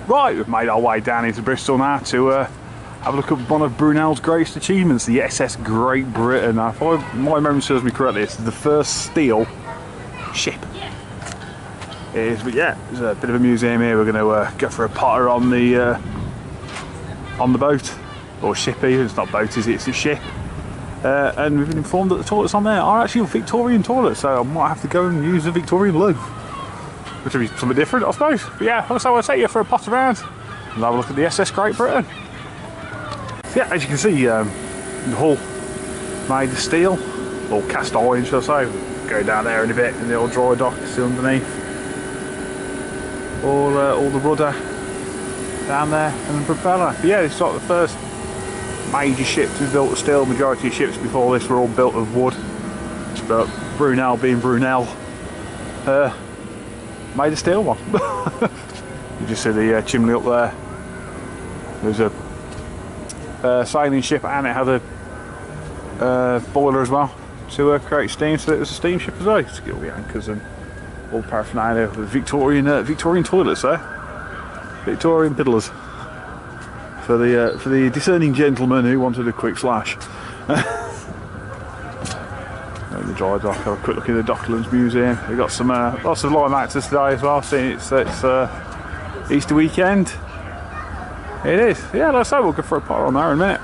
Right, we've made our way down into Bristol now to have a look at one of Brunel's greatest achievements, the SS Great Britain. Now, if my memory serves me correctly, this is the first steel ship. It is, but yeah, there's a bit of a museum here. We're going to go for a potter on the boat, or ship even. It's not a boat, is it? It's a ship. And we've been informed that the toilets on there are actually Victorian toilets, so I might have to go and use the Victorian loo, which will be something different, I suppose. But yeah, also I'll take you for a pot around and have a look at the SS Great Britain. So yeah, as you can see, the hull made of steel, or cast iron, shall I say. Go down there in a bit, and the old dry dock still underneath. All the rudder down there, and the propeller. But yeah, it's sort of the first major ship to be built of steel. Majority of ships before this were all built of wood, but Brunel, being Brunel, made a steel one. You just see the chimney up there. There's a sailing ship, and it had a boiler as well to create steam, so it was a steam ship as well. You see all the anchors and all paraphernalia with Victorian toilets there. Victorian piddlers for the discerning gentleman who wanted a quick splash. In the dry dock, have a quick look in the Docklands Museum. We've got some lots of live actors today as well, seeing it's Easter weekend. It is. Yeah, like I say, we'll go for a potter on there in a minute.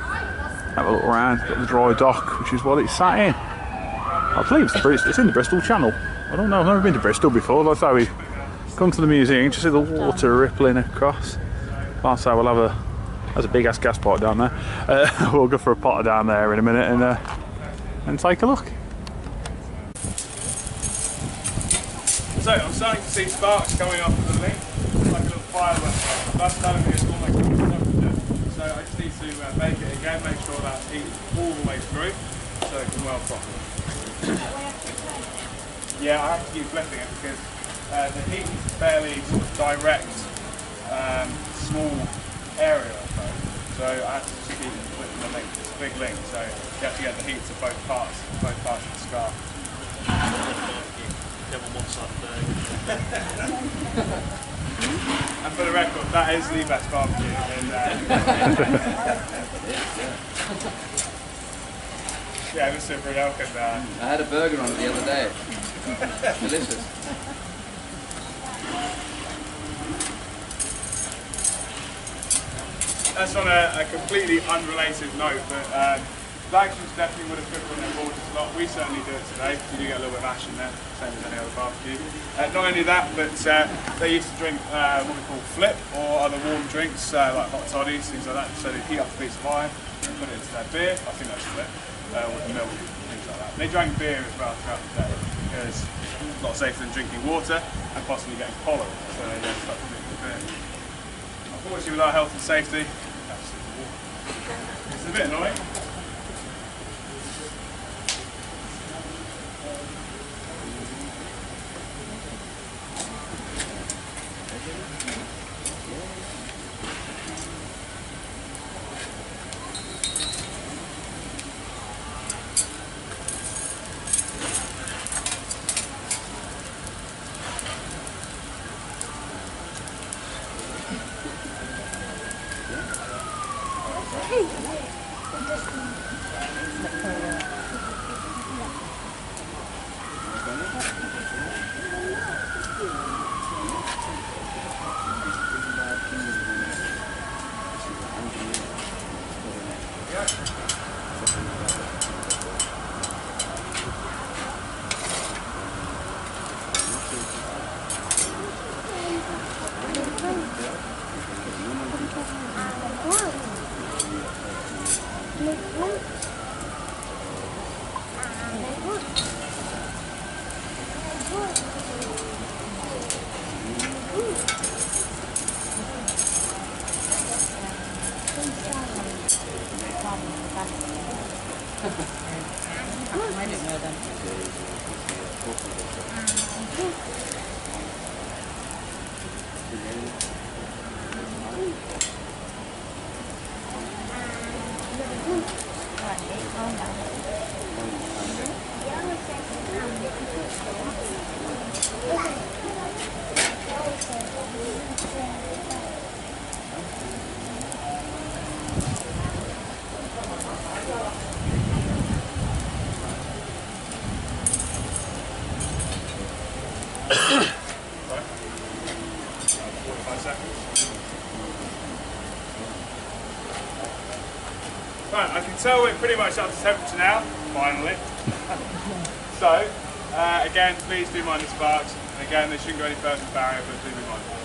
Have a look around. Got the dry dock, which is what it's sat in. I believe it's in the Bristol Channel. I don't know, I've never been to Bristol before. Like I say, we come to the museum to see the water rippling across. Can't say we'll have there's a big ass gas pipe down there. We'll go for a potter down there in a minute and take a look. So I'm starting to see sparks coming off of the link, like a little firework. That's telling me it's almost done. So I just need to bake it again, make sure that's heated all the way through, so it can well properly. Yeah, I have to keep flipping it because the heat is a fairly sort of direct, small area, so I have to just keep flipping the link. It's a big link, so you have to get the heat to both parts of the scarf. And for the record, that is the best barbecue in yeah, Mr. Brunel can I had a burger on it the other day. Delicious. That's on a completely unrelated note, but Blackstons definitely would have cooked on their boards a lot. We certainly do it today. You do get a little bit of ash in there, same as any other barbecue. Not only that, but they used to drink what we call flip, or other warm drinks like hot toddies, things like that. So they heat up a piece of iron and put it into their beer. I think that's flip, with milk, things like that. They drank beer as well throughout the day because it's a lot safer than drinking water and possibly getting cholera. So they don't start drinking beer. Unfortunately, with our health and safety, it's a bit annoying. 45 seconds. Right, I can tell we're pretty much up to temperature now, finally. So, again, please do mind the sparks. And again, they shouldn't go any further than the barrier, but do be mindful.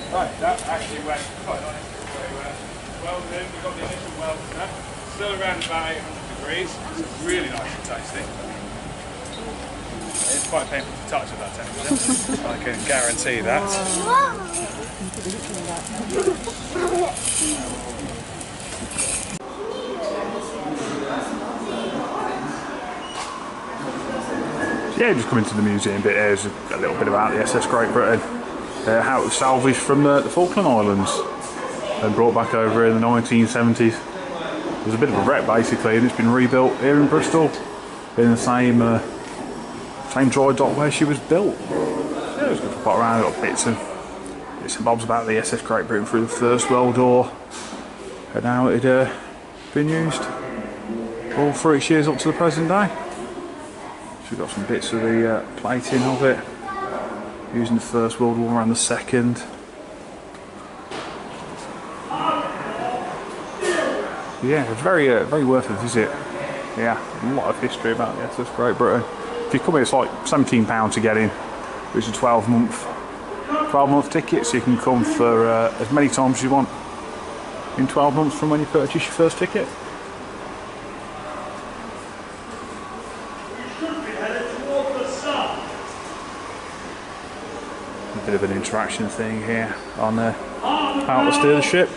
Right, that actually went quite nicely. Well done, we've got the initial weld there. Still around about 800 degrees. It's really nice and tasty. It's quite painful to touch at that temperature. I can guarantee that. Yeah, just coming to the museum bit here is a little bit about the SS Great Britain. How it was salvaged from the Falkland Islands and brought back over in the 1970s. It was a bit of a wreck basically, and it's been rebuilt here in Bristol in the same dry dock where she was built. Yeah, it was good to pop around, got bits and bobs about the SS Great Britain through the First World War and how it had been used all through its years up to the present day. So we've got some bits of the plating of it, using the First World War and the Second. Yeah, very worth a visit. Yeah, a lot of history about the SS Great Britain. If you come here, it's like £17 to get in. It's a 12-month ticket, so you can come for as many times as you want in 12 months from when you purchase your first ticket. A bit of an interaction thing here on how to steer the ship.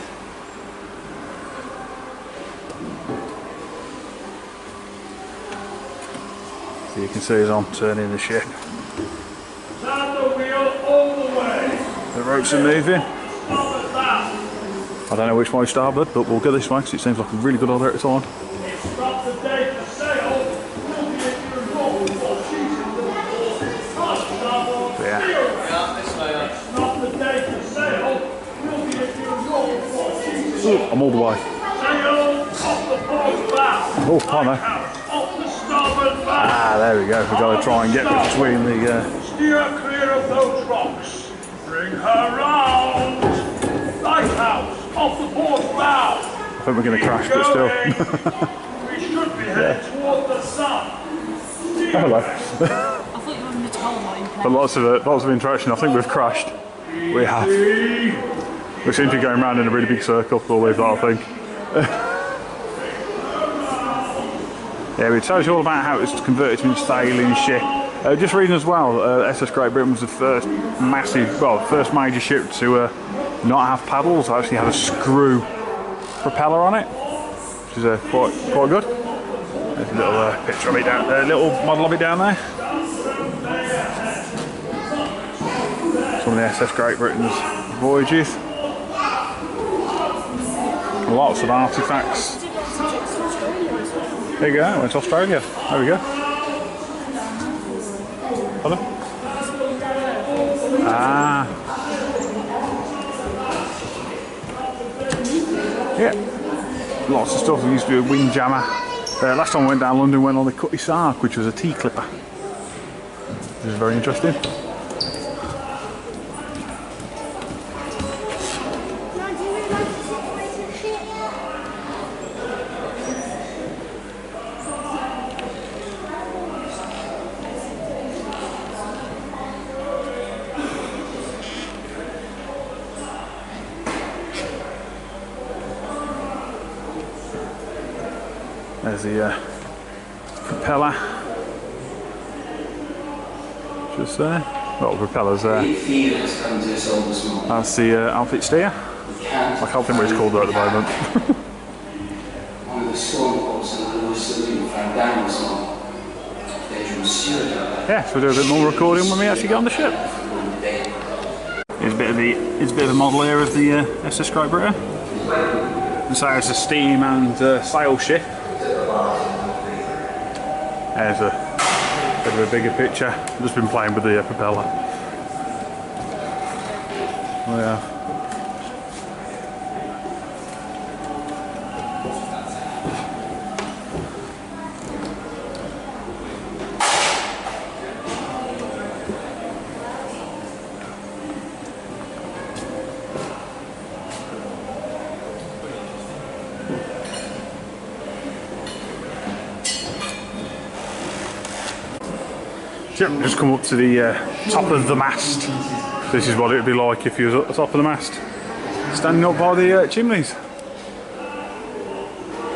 So you can see as I'm turning the ship, the ropes are moving. I don't know which way starboard, but we'll go this way because it seems like a really good idea at the time. Ooh, I'm all the way. Oh, I know. Ah, there we go. We've got to try and get between the... Steer clear of those rocks. Bring her round. Lighthouse, off the port bow. I think we're going to crash, but still. We should be headed toward the sun. Hello. I thought you were on the toll, not in place. But lots of interaction. I think we've crashed. We have. We seem to be going around in a really big circle. We'll leave that, I think. Yeah, it tells you all about how it was converted to a sailing ship. Just reading as well, SS Great Britain was the first first major ship to not have paddles. It actually had a screw propeller on it, which is quite good. There's a little picture of it down there, a little model of it down there. Some of the SS Great Britain's voyages. Lots of artefacts. There you go, went to Australia. There we go. Hello? Ah. Yeah. Lots of stuff. We used to do a windjammer. Last time I went down London, went on the Cutty Sark, which was a tea clipper. Which is very interesting. There's the propeller, just there. Well, the propeller's there. That's the outfit steer. I can't think what it's called though at the moment. Yeah, so we'll do a bit more recording when we actually get on the ship. Here's a bit of a model here of the SS Great Britain. And so it's a steam and sail ship. There's a bit of a bigger picture. I've just been playing with the propeller. Oh yeah. Just come up to the top of the mast. This is what it would be like if you was at the top of the mast, standing up by the chimneys.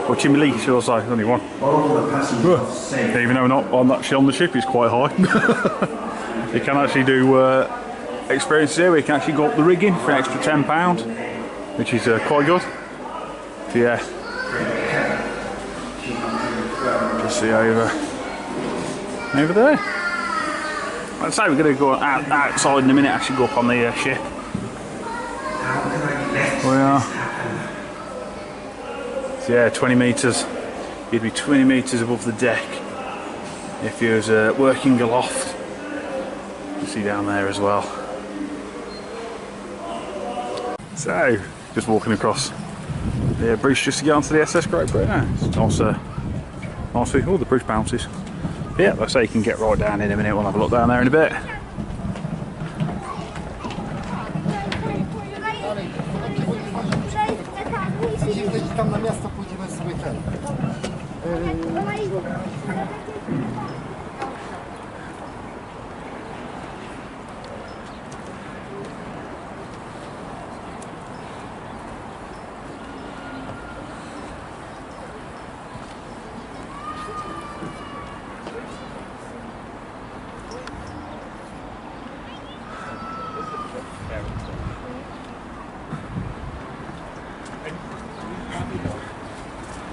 Or chimney, shall I say, there's only one. Even though we're not actually on the ship, it's quite high. You can actually do experiences here where you can actually go up the rigging for an extra £10, which is quite good. So yeah. Just see over there. I'd say we're going to go outside in a minute, actually go up on the ship. We are. So yeah, 20 metres. You'd be 20 metres above the deck if you was working aloft. You see down there as well. So, just walking across the bridge just to get onto the SS Great Britain. It's nice, nice view. Oh, the bridge bounces. Yeah, like I say, you can get right down in a minute. We'll have a look down there in a bit.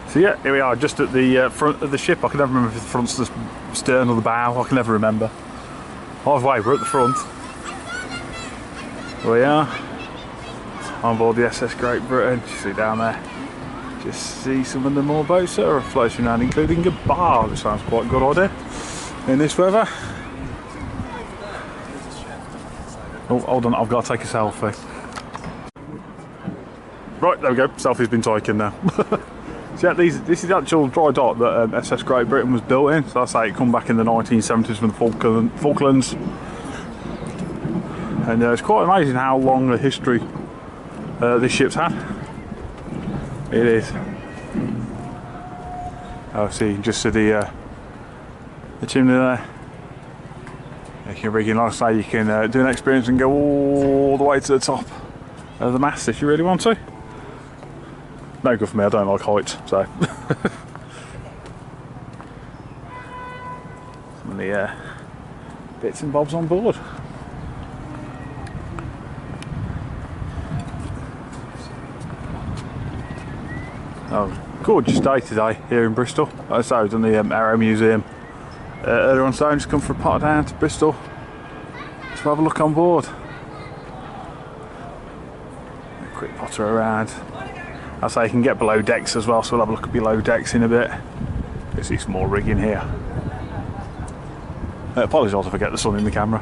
So yeah, here we are, just at the front of the ship. I can never remember if the front's the stern or the bow. I can never remember. Either way, we're at the front. Here we are, on board the SS Great Britain. You see down there, just see some of the more boats that are floating around, including a bar, which sounds quite a good idea in this weather. Oh, hold on, I've got to take a selfie. Right, there we go, selfie's been taken now. So yeah, this is the actual dry dock that SS Great Britain was built in. So I say it come back in the 1970s from the Falklands. And it's quite amazing how long a history this ship's had. It is. Oh, see, just to the chimney there. You can rig in, like I say, you can do an experience and go all the way to the top of the mast if you really want to. No good for me, I don't like heights, so. Some of the bits and bobs on board. Oh, gorgeous day today here in Bristol. Like I say, I was in the Aero Museum earlier on, so I just come for a pot down to Bristol to have a look on board. A quick potter around. I say you can get below decks as well, so we'll have a look at below decks in a bit. You see some more rigging here. Apologise if I get the sun in the camera.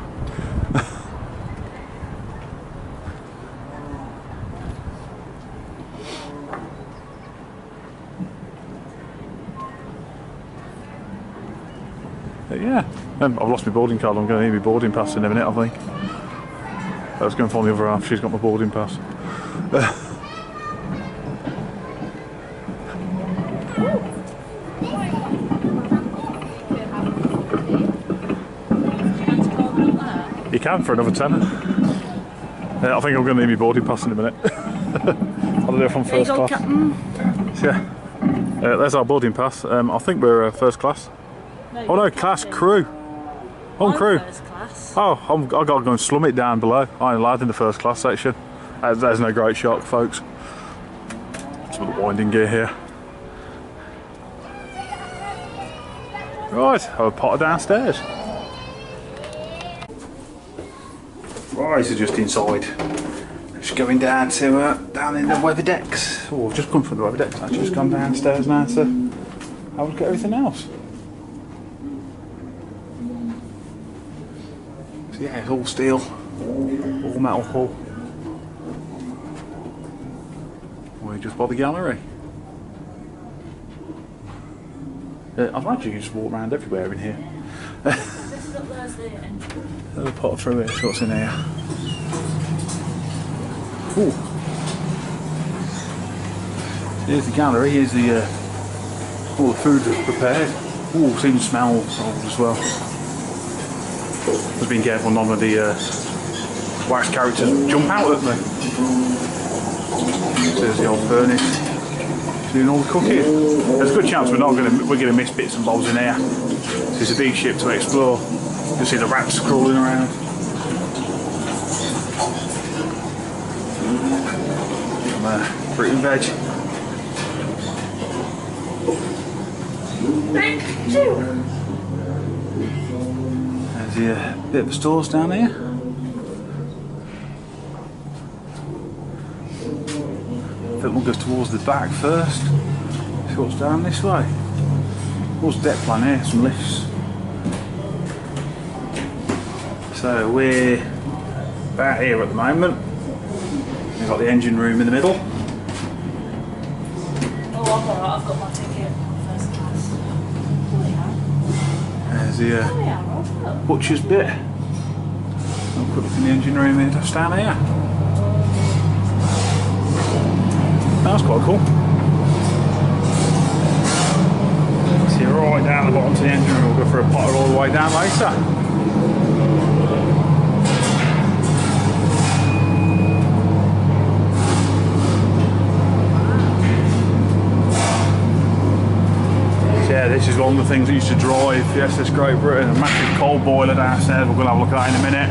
Yeah, I've lost my boarding card. I'm going to need my boarding pass in a minute, I think. I was going to find the other half. She's got my boarding pass. You can for another £10. I think I'm going to need my boarding pass in a minute. I'll do it from first class. So, yeah, there's our boarding pass. I think we're first class. No, oh no, class crew. On crew. First class. Oh, I've got to go and slum it down below. I ain't allowed in the first class section. There's no great shock, folks. Some of the winding gear here. Right, have a potter downstairs. Right, guys are just inside. Just going down to down in the weather decks. Oh, I've just come from the weather decks. I've just gone downstairs now to have a look at everything else. So yeah, it's all steel, all metal hull. We're just by the gallery. I've actually just walked around everywhere in here. This is up there's the end. Let me pop through here, see what's in here. Ooh. Here's the gallery, here's the all the food that's prepared. Ooh, seems smells old as well. Just being careful none of the wax characters jump out at me. There's the old furnace. Doing all the cooking. There's a good chance we're gonna miss bits and bobs in here. It's a big ship to explore. You'll see the rats crawling around. Some fruit and veg. There's a bit of the stores down here. I think we'll go towards the back first. See what's down this way. What's the deck plan here? Some lifts. So we're about here at the moment. We've got the engine room in the middle. Oh, I've got my ticket. First class. Oh, yeah. There's the Oh, yeah, Rob. butcher's bit. I'll put it in the engine room here, just down here. That's quite cool. See, right down the bottom to the engine room, we'll go for a potter all the way down later. So yeah, this is one of the things that used to drive the SS Great Britain, a massive coal boiler downstairs. We're going to have a look at that in a minute.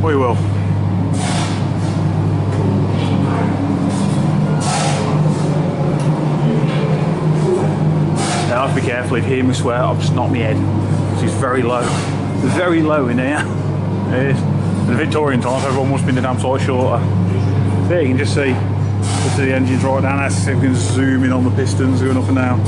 We will. Now I have to be careful if you hear me swear, I'll just knock my head. It's very low in here. It is. In the Victorian times, everyone must have been a damn sight shorter. There you can just see the engines right down there, so you can zoom in on the pistons going up and down.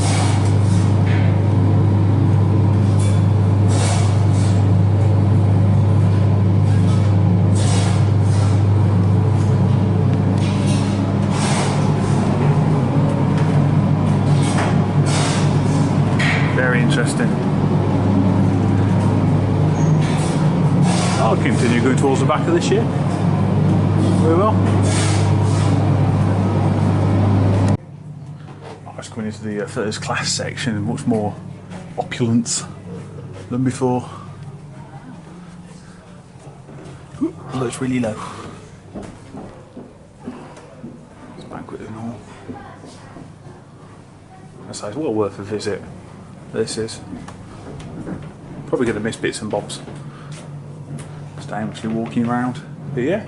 Interesting. I'll continue going towards the back of the ship. We will. I'm just going into the first class section, much more opulence than before. Although it's really low. It's banqueting hall. So it's well worth a visit. This is probably going to miss bits and bobs. Just aimlessly walking around, but yeah,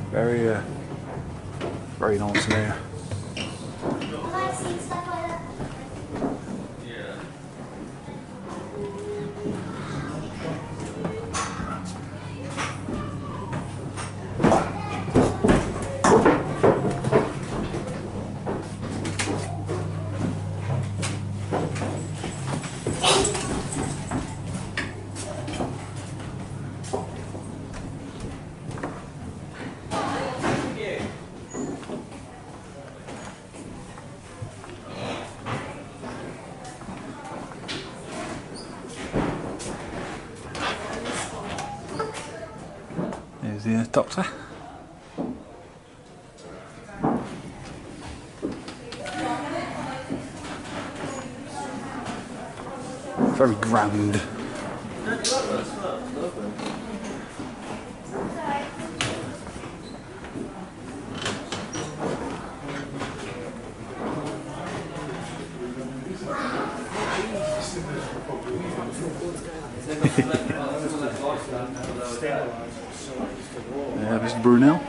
very nice in here. There's the doctor. Very grand. Yeah, this is Brunel.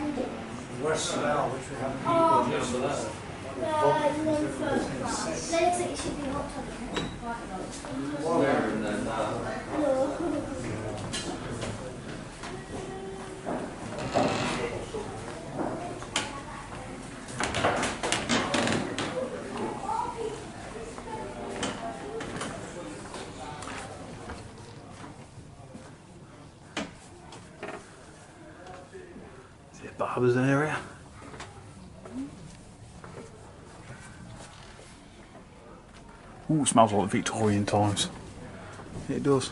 Barbers area. Ooh, it smells like the Victorian times. It does.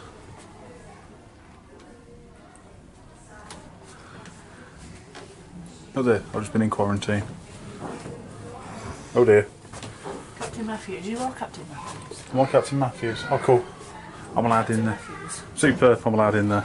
Oh dear, I've just been in quarantine. Oh dear. Captain Matthews, you are Captain Matthews. Am I Captain Matthews? Oh cool. I'm allowed in there. Superb, I'm allowed in there.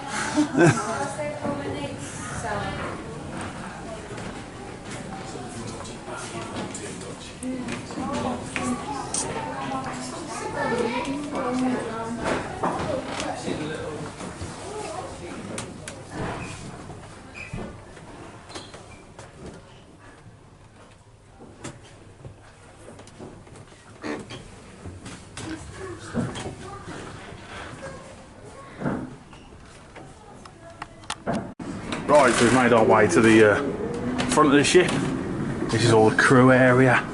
Right, so we've made our way to the front of the ship. This is all the crew area.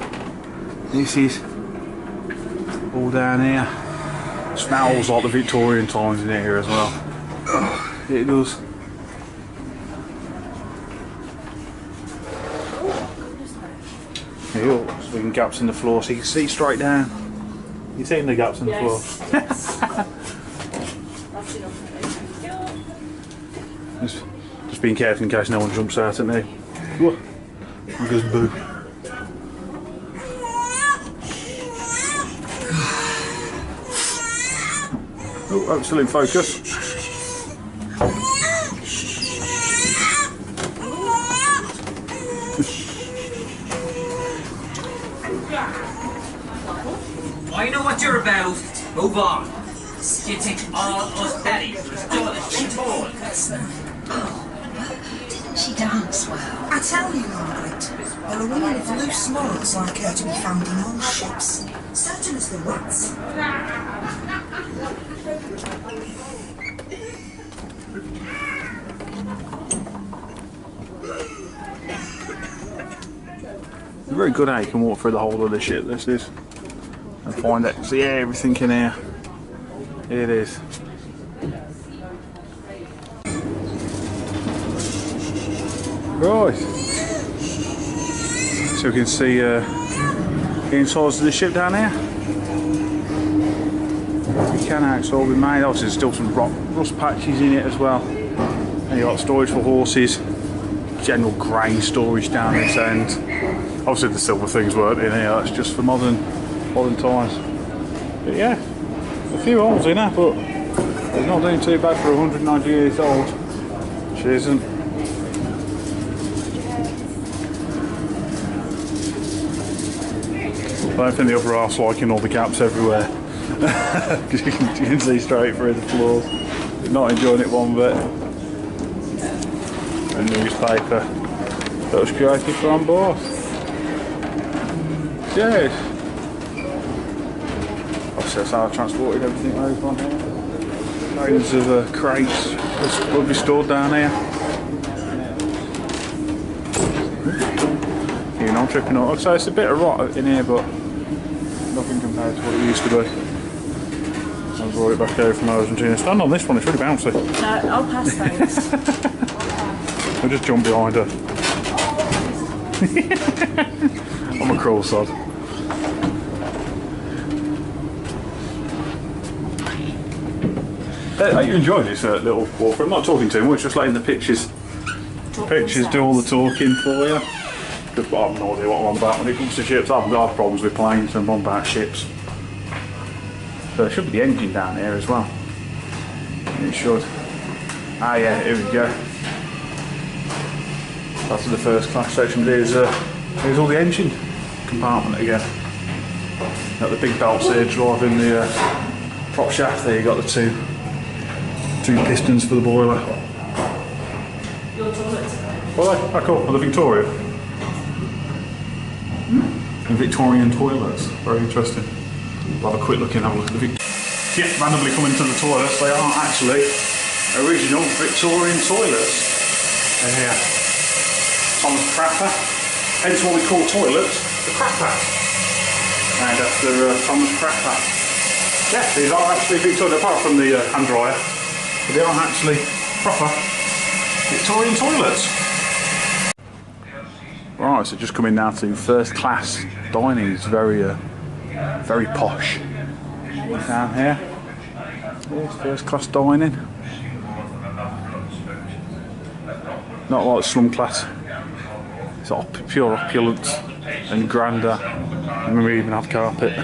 This is all down here. Smells like the Victorian times in here as well. It does. Here, so we can gaps in the floor so you can see straight down. You've seen the gaps in the floor. Yes. Just being careful in case no one jumps out at me. Whoa. He goes boo. Oh, I'm still in focus. I know what you're about. Move on. You think all us daddies was doing shit all? Didn't she dance well? I tell you, Margaret, there are women with loose morals like her to be found in all ships. Certain as the rats. It's very good how you can walk through the whole of the ship, this is. And find it. See everything in here. Here it is. Right. So we can see the insides of the ship down here. You can how it's all been made. Obviously there's still some rust patches in it as well. And you've got storage for horses. General grain storage down this end. Obviously the silver things weren't in here, that's just for modern times. But yeah, a few holes in her, but it's not doing too bad for 190 years old. She isn't. I don't think the upper half's liking all the gaps everywhere. Because you can see straight through the floors. Not enjoying it one bit. A newspaper that was created for on board. Yes. Obviously that's how I transported everything over on here. Loads of crates will be stored down here. You know, I'm tripping up. So it's a bit of rot in here, but nothing compared to what it used to be. I'll brought it back over from Argentina. Stand on this one, it's really bouncy. No, I'll pass thanks. I'll just jump behind her. I'm a cruel sod. Are you enjoying this little walk? I'm not talking too much, just letting the pictures do all the talking for you. Just, I have no idea what I'm on about when it comes to ships. I have problems with planes and I'm on about ships. But there should be the engine down here as well. It should. Ah yeah, here we go. That's the first class section. Here's all the engine compartment again. Got the big belts here driving the prop shaft. There you got the two pistons for the boiler. Your toilet. Oh, cool. Well, the Victoria. The Victorian toilets. Very interesting. We'll have a quick look in, have a look at the yeah, randomly coming to the toilets. They are actually original Victorian toilets. They're here. Thomas Crapper. Hence what we call toilets the Crapper. And after Thomas Crapper. Yeah, these are actually Victorian, apart from the hand dryer. But they are actually proper Victorian toilets. Right, so just coming now to first class dining. It's very posh down here. Here's first class dining. Not like slum class. It's all pure opulence and grandeur. And we even have carpet.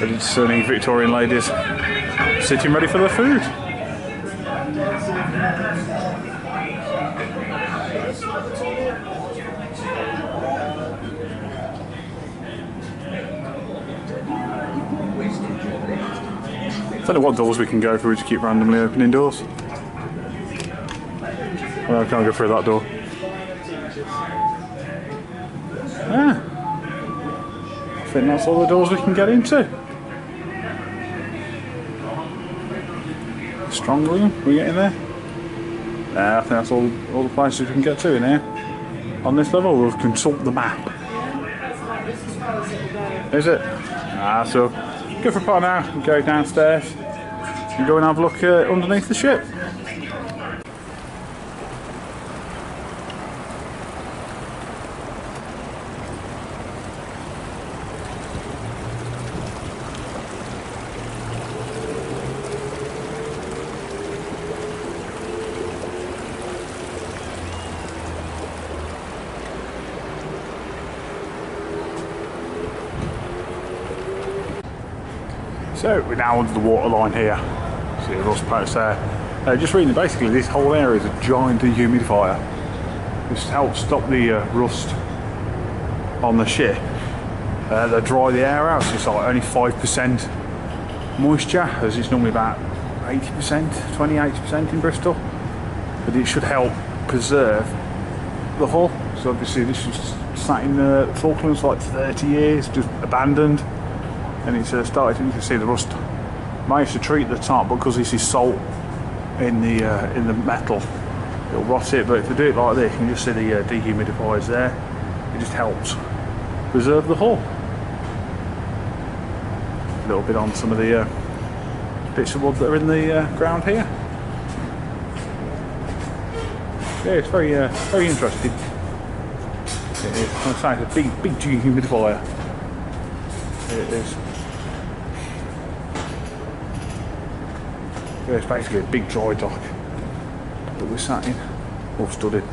Ready to serve any Victorian ladies sitting ready for their food. I don't know what doors we can go through to keep randomly opening doors. Well, I can't go through that door. Yeah. I think that's all the doors we can get into. Strong room, we get in there? I think that's all the places we can get to in here. On this level, we'll consult the map. Is it? So go for a part now and go downstairs and go and have a look underneath the ship. So we're now under the waterline here. See the rust patch there. Just reading, basically this whole area is a giant dehumidifier. This helps stop the rust on the ship. They dry the air out, so it's like only 5% moisture, as it's normally about 80%, 20-80% in Bristol. But it should help preserve the hull. So obviously this was sat in the Falklands for like 30 years, just abandoned. And it's started, you can see the rust. Managed to treat the top, but because this is salt in the metal, it'll rot it. But if they do it like this, you can just see the dehumidifiers there. It just helps preserve the hull. A little bit on some of the bits of wood that are in the ground here. Yeah, it's very interesting. It is. It's a big dehumidifier. It is. Yeah, it's basically a big dry dock that we're sat in, or stood in.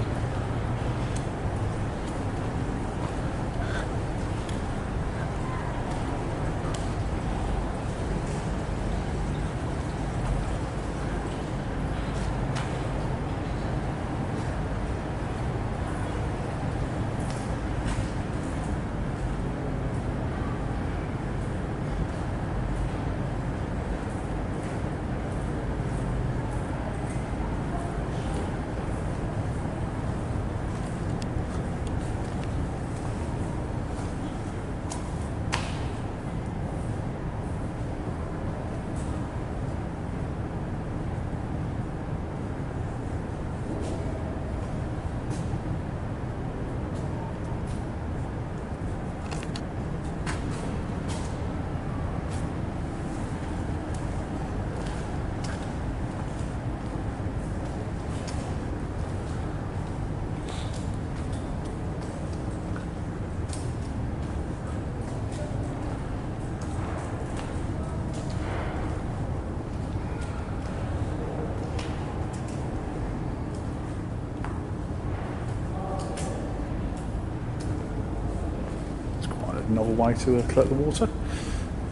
Novel way to collect the water.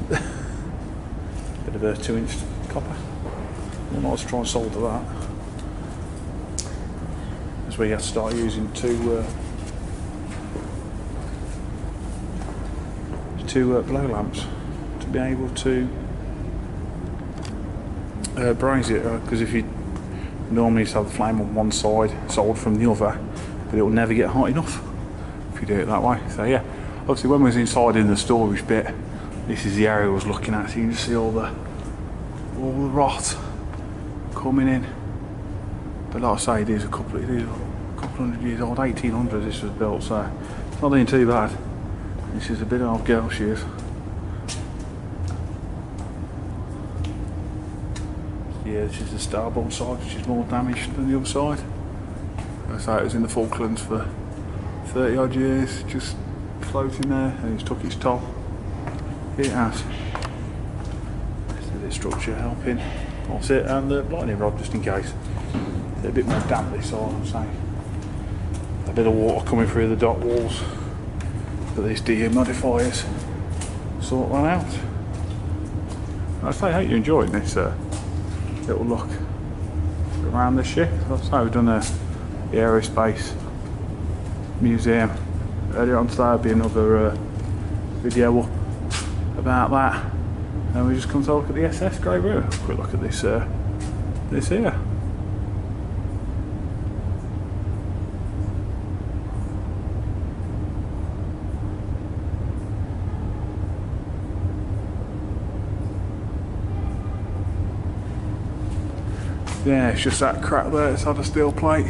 Bit of a 2-inch copper. We'll not try and solder that. That's where you have to start using two blow lamps to be able to braise it. Because if you normally just have the flame on one side, soldered from the other, but it will never get hot enough if you do it that way. So yeah. Obviously when we was inside in the storage bit, this is the area I was looking at, so you can just see all the rot coming in. But like I say, it is a couple of hundred years old, 1800 this was built, so it's not doing too bad. This is a bit of girl shoes. The Yeah, this is the starboard side, which is more damaged than the other side. I say it was in the Falklands for 30 odd years, just floating there, and it's took its toll. It has. This structure helping. That's it, and the lightning rod just in case. They're a bit more damp this side, I'm saying. A bit of water coming through the dock walls, but these dehumidifiers sort that out. I say, I hope you're enjoying this little look around the ship. As I say, we've done the aerospace museum earlier on today. There'll be another video up about that, and we just come to look at the SS Great Britain. Quick look at this here. Yeah, it's just that crack there. It's had a steel plate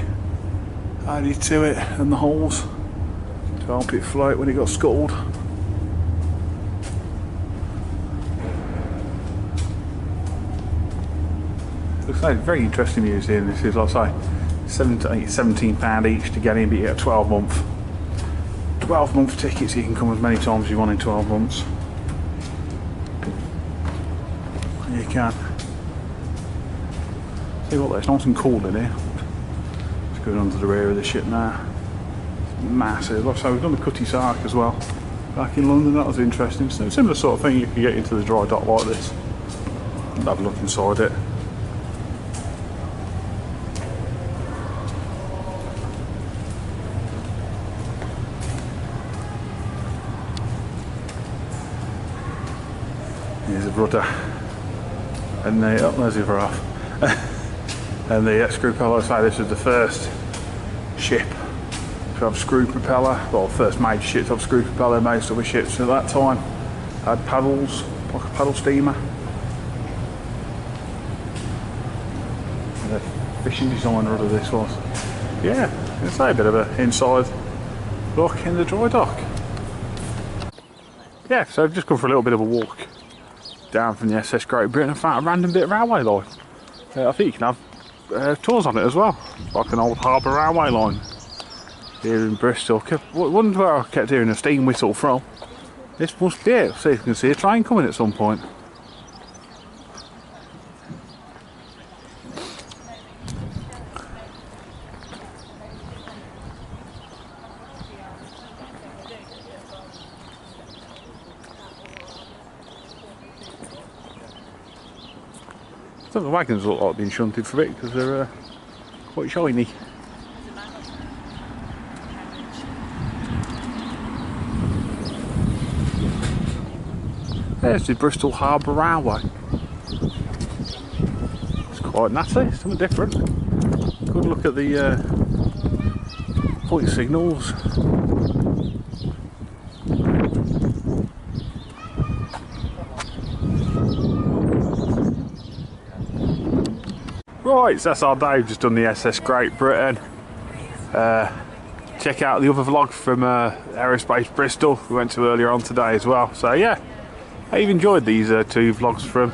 added to it and the holes to help it float when it got scuttled. Looks like a very interesting museum. This is, like I say, £17 each to get in, but you get a 12-month ticket, so you can come as many times as you want in 12 months. You can. See what, it's nice and cool in here. Just going under the rear of the ship now. It's massive. Like I say, we've done the Cutty Sark as well back in London. That was interesting. So similar sort of thing, you can get into the dry dock like this and have a look inside it. Here's a rudder, and there's the other half. And the screw propeller. I say this was the first ship to have screw propeller, well, first major ship to have screw propeller. Most other ships at that time had paddles, like a paddle steamer. And the fishing design rudder this was. Yeah, it's a bit of an inside look in the dry dock. Yeah, so I've just gone for a little bit of a walk down from the SS Great Britain and found a random bit of railway line. I think you can have tours on it as well, like an old harbour railway line here in Bristol. Wonder where I kept hearing a steam whistle from. This must be it. See if you can see a train coming at some point. Some of the wagons look like being shunted for it because they're quite shiny. There's the Bristol Harbour Railway. It's quite natty, something different. Good look at the point signals. Right, so that's our day. We've just done the SS Great Britain. Check out the other vlog from Aerospace Bristol we went to earlier on today as well. So yeah, I hope you've enjoyed these two vlogs from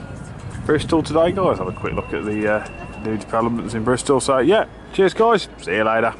Bristol today, guys. Have a quick look at the new developments in Bristol. So yeah, cheers guys, see you later.